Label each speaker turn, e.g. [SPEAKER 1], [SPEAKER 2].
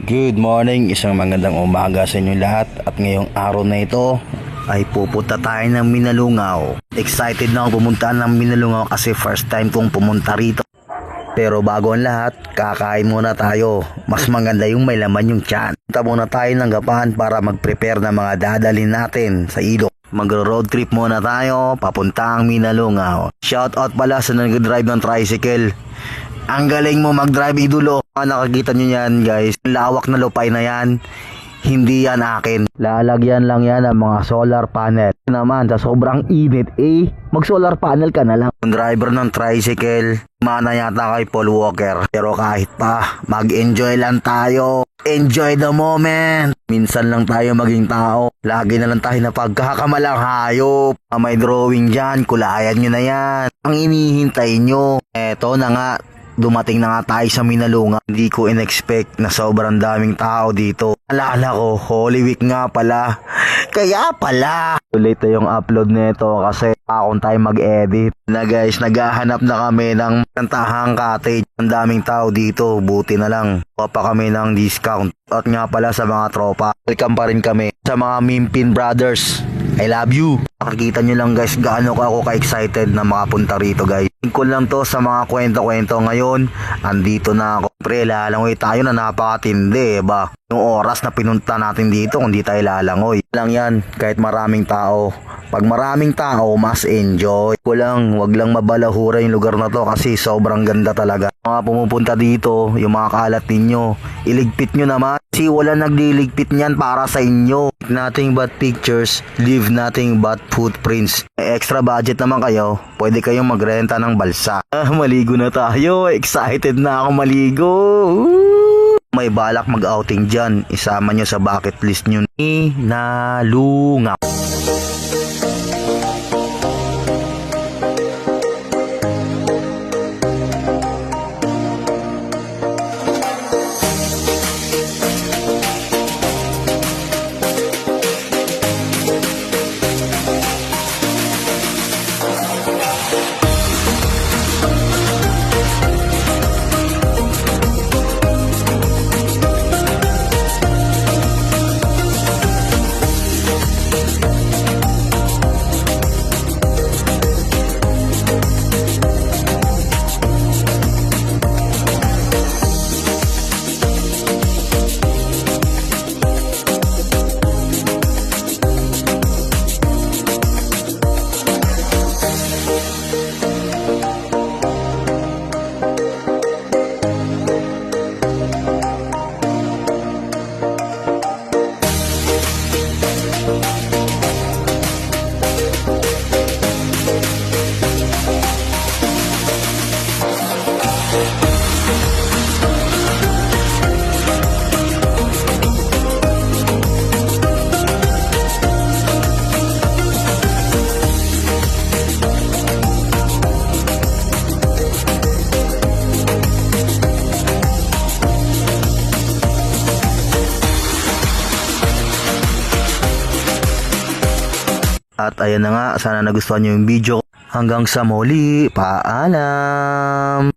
[SPEAKER 1] Good morning, isang magandang umaga sa inyo lahat. At ngayong araw na ito ay pupunta tayo ng Minalungaw. Excited na ako pumunta ng Minalungaw kasi first time kong pumunta rito. Pero bago ang lahat, kakain muna tayo. Mas maganda yung may laman yung tiyan. Punta muna tayo ng Gapan para mag-prepare ng mga dadalhin natin sa ilog. Mag-road trip muna tayo papuntang Minalungaw. Shout out pala sa nag-drive ng tricycle. Ang galing mo mag-drive, idolo. Nakakita nyo yan guys, lawak na lupay na yan. Hindi yan akin. Lalagyan lang yan ng mga solar panel. Naman sa sobrang init mag solar panel ka na lang. Yung driver ng tricycle, mana yata kay Paul Walker. Pero kahit pa, mag-enjoy lang tayo. Enjoy the moment. Minsan lang tayo maging tao. Lagi na lang tayo na pagkakamalang hayop. May drawing dyan, kulayan nyo na yan. Ang inihintay nyo. Eto na nga, dumating na nga tayo sa Minalungaw. Hindi ko in-expect na sobrang daming tao dito. Alala ko, Holy Week nga pala. Kaya pala. Late na yung upload nito kasi akong tayo mag-edit. Na guys, naghahanap na kami ng kantahang cottage. Ang daming tao dito, buti na lang. Pa kami ng discount. At nga pala sa mga tropa, welcome pa rin kami. Sa mga Mimpin Brothers, I love you. Nakikita nyo lang guys gaano ako ka-excited na makapunta rito guys. Tungkol lang to sa mga kwento-kwento ngayon. Andito na ako. Pre, lalangoy tayo na napakatindi ba? Yung oras na pinunta natin dito kung di tayo lalangoy. Lang yan kahit maraming tao. Pag maraming tao, mas enjoy. Wag lang mabalahura yung lugar na to kasi sobrang ganda talaga. Mga pumupunta dito, yung mga kalat ninyo, iligpit nyo naman. Kasi wala nagliligpit niyan para sa inyo. Nothing but pictures, leave nothing but footprints. May extra budget naman kayo, pwede kayong magrenta ng balsa. Maligo na tayo, excited na ako maligo. May balak mag-outing dyan, isama nyo sa bucket list nyo. Minalungaw. At ayan na nga, sana nagustuhan nyo yung video. Hanggang sa muli, paalam!